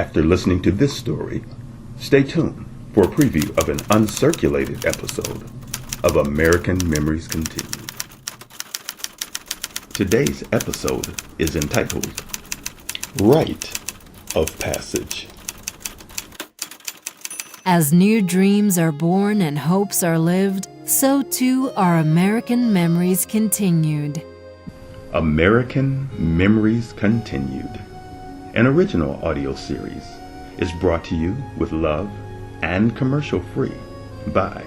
After listening to this story, stay tuned for a preview of an uncirculated episode of American Memories Continued. Today's episode is entitled Rite of Passage. As new dreams are born and hopes are lived, so too are American Memories Continued. American Memories Continued, an original audio series, is brought to you with love and commercial-free by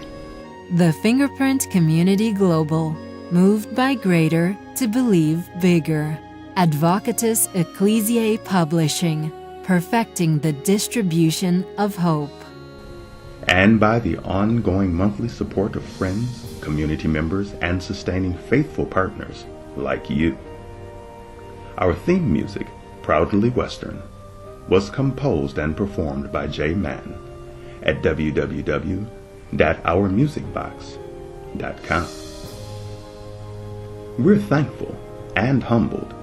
The Fingerprint Community Global, moved by greater to believe bigger. Advocatus Ecclesiae Publishing, perfecting the distribution of hope. and by the ongoing monthly support of friends, community members, and sustaining faithful partners like you. Our theme music, Proudly Western, was composed and performed by J. Mann at www.ourmusicbox.com. We're thankful and humbled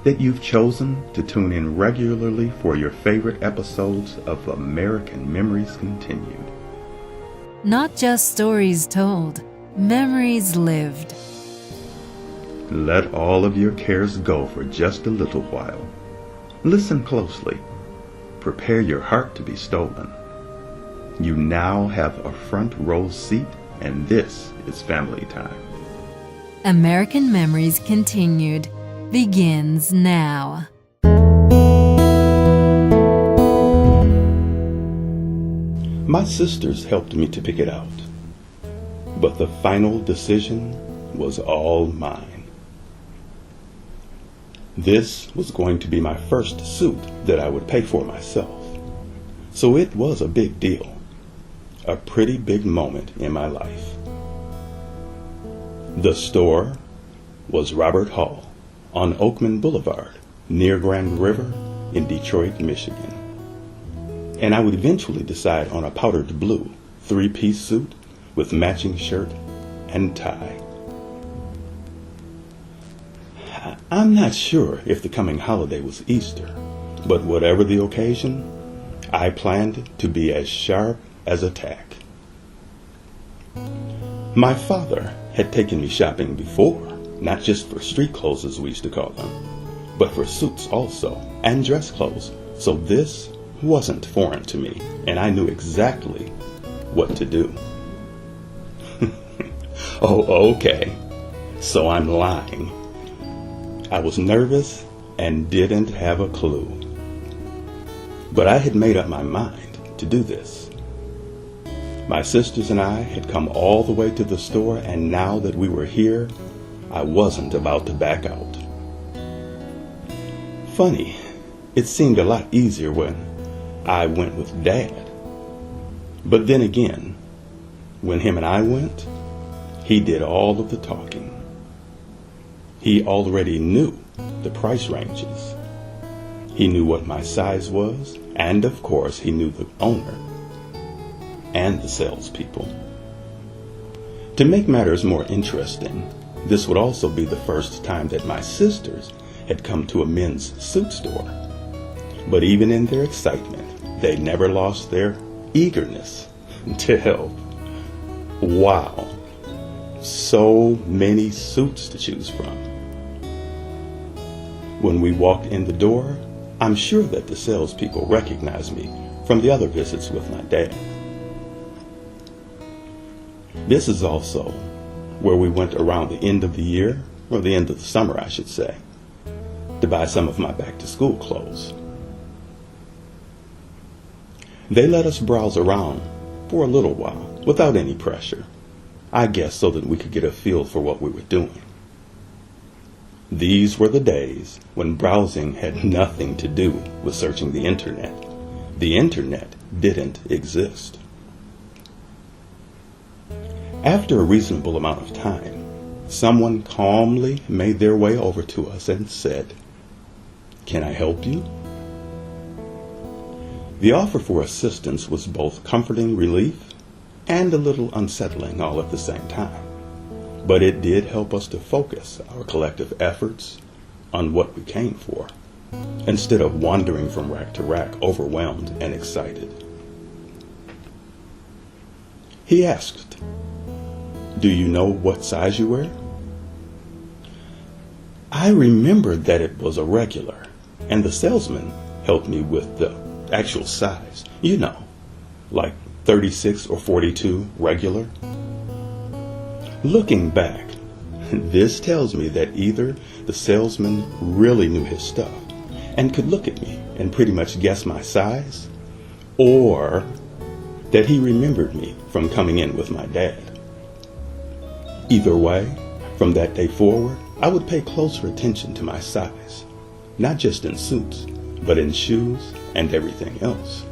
that you've chosen to tune in regularly for your favorite episodes of American Memories Continued. Not just stories told, memories lived. Let all of your cares go for just a little while. Listen closely. Prepare your heart to be stolen. You now have a front row seat, and this is family time. American Memories Continued begins now. My sisters helped me to pick it out, but the final decision was all mine. This was going to be my first suit that I would pay for myself, so it was a big deal, a pretty big moment in my life. The store was Robert Hall on Oakman Boulevard near Grand River in Detroit, Michigan. And I would eventually decide on a powdered blue 3-piece suit with matching shirt and tie. I'm not sure if the coming holiday was Easter, but whatever the occasion, I planned to be as sharp as a tack. My father had taken me shopping before, not just for street clothes as we used to call them, but for suits also, and dress clothes, so this wasn't foreign to me, and I knew exactly what to do. Oh, okay, so I'm lying. I was nervous and didn't have a clue. But I had made up my mind to do this. My sisters and I had come all the way to the store, and now that we were here, I wasn't about to back out. Funny, it seemed a lot easier when I went with Dad. But then again, when him and I went, he did all of the talking. He already knew the price ranges. He knew what my size was, and of course he knew the owner and the salespeople. To make matters more interesting, this would also be the first time that my sisters had come to a men's suit store. But even in their excitement, they never lost their eagerness to help. Wow, so many suits to choose from. When we walked in the door, I'm sure that the salespeople recognized me from the other visits with my dad. This is also where we went around the end of the year, or the end of the summer, I should say, to buy some of my back-to-school clothes. They let us browse around for a little while without any pressure, I guess so that we could get a feel for what we were doing. These were the days when browsing had nothing to do with searching the internet. The internet didn't exist. After a reasonable amount of time, someone calmly made their way over to us and said, "Can I help you?" The offer for assistance was both comforting relief and a little unsettling all at the same time. But it did help us to focus our collective efforts on what we came for. instead of wandering from rack to rack, overwhelmed and excited. He asked, "Do you know what size you wear?" I remembered that it was a regular, and the salesman helped me with the actual size. Like 36 or 42 regular. Looking back, this tells me that either the salesman really knew his stuff and could look at me and pretty much guess my size, or that he remembered me from coming in with my dad. Either way, from that day forward, I would pay closer attention to my size, not just in suits, but in shoes and everything else.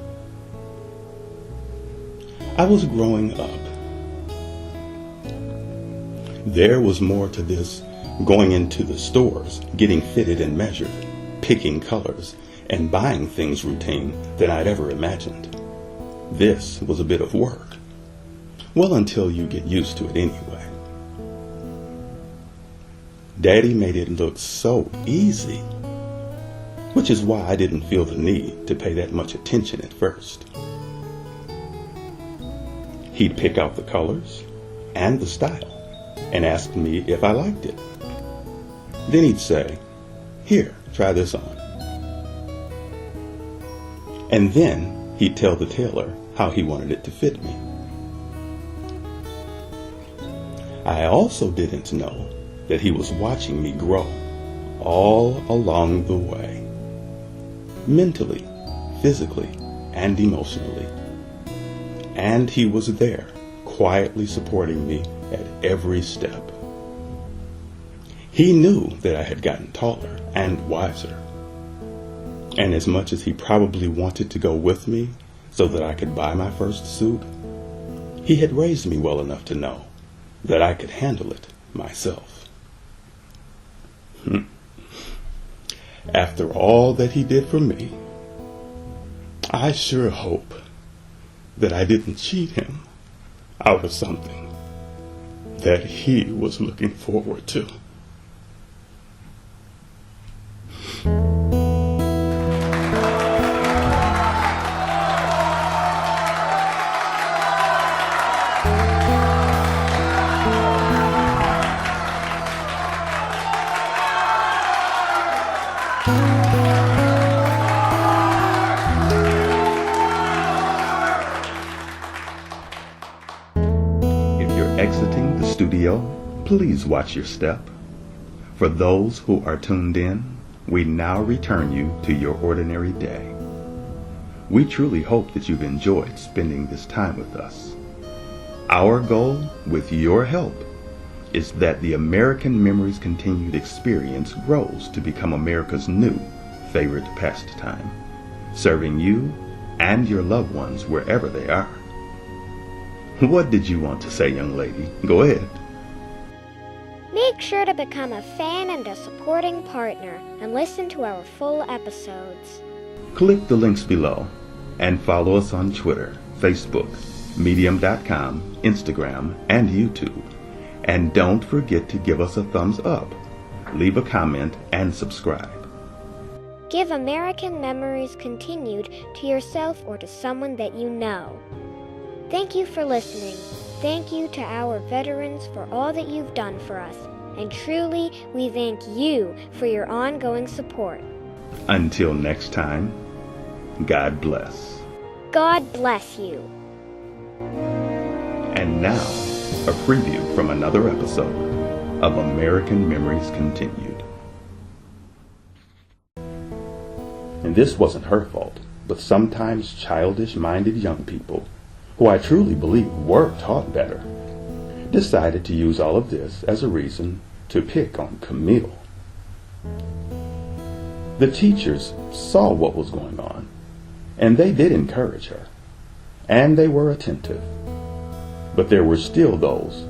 I was growing up. There was more to this going into the stores, getting fitted and measured, picking colors, and buying things routine than I'd ever imagined. This was a bit of work. Well, until you get used to it anyway. Daddy made it look so easy, which is why I didn't feel the need to pay that much attention at first. He'd pick out the colors and the style and ask me if I liked it. Then he'd say, "Here, try this on." And then he'd tell the tailor how he wanted it to fit me. I also didn't know that he was watching me grow all along the way, mentally, physically, and emotionally. And he was there, quietly supporting me at every step. He knew that I had gotten taller and wiser. And as much as he probably wanted to go with me so that I could buy my first suit, he had raised me well enough to know that I could handle it myself. After all that he did for me, I sure hope that I didn't cheat him out of something that he was looking forward to. Exiting the studio, please watch your step. For those who are tuned in, we now return you to your ordinary day. We truly hope that you've enjoyed spending this time with us. Our goal, with your help, is that the American Memories Continued experience grows to become America's new favorite pastime, serving you and your loved ones wherever they are. What did you want to say, young lady? Go ahead. Make sure to become a fan and a supporting partner and listen to our full episodes. Click the links below and follow us on Twitter, Facebook, Medium.com, Instagram, and YouTube. And don't forget to give us a thumbs up, leave a comment, and subscribe. Give American Memories Continued to yourself or to someone that you know. Thank you for listening. Thank you to our veterans for all that you've done for us. And truly, we thank you for your ongoing support. Until next time, God bless. God bless you. And now, a preview from another episode of American Memories Continued. And this wasn't her fault, but sometimes childish-minded young people, who I truly believe were taught better, decided to use all of this as a reason to pick on Camille. The teachers saw what was going on, and they did encourage her, and they were attentive. But there were still those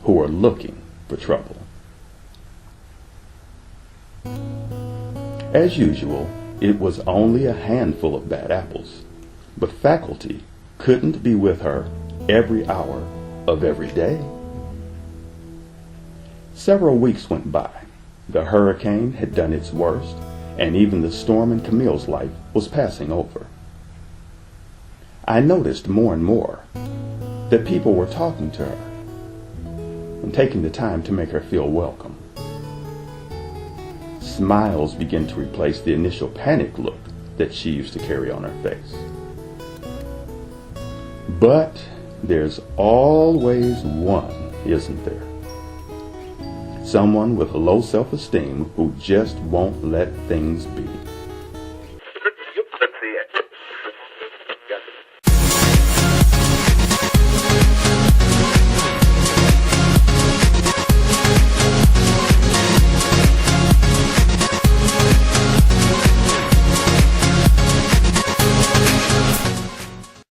who were looking for trouble. As usual, it was only a handful of bad apples, but faculty couldn't be with her every hour of every day. Several weeks went by. The hurricane had done its worst, and even the storm in Camille's life was passing over. I noticed more and more that people were talking to her and taking the time to make her feel welcome. Smiles began to replace the initial panic look that she used to carry on her face. But there's always one, isn't there? Someone with low self-esteem who just won't let things be.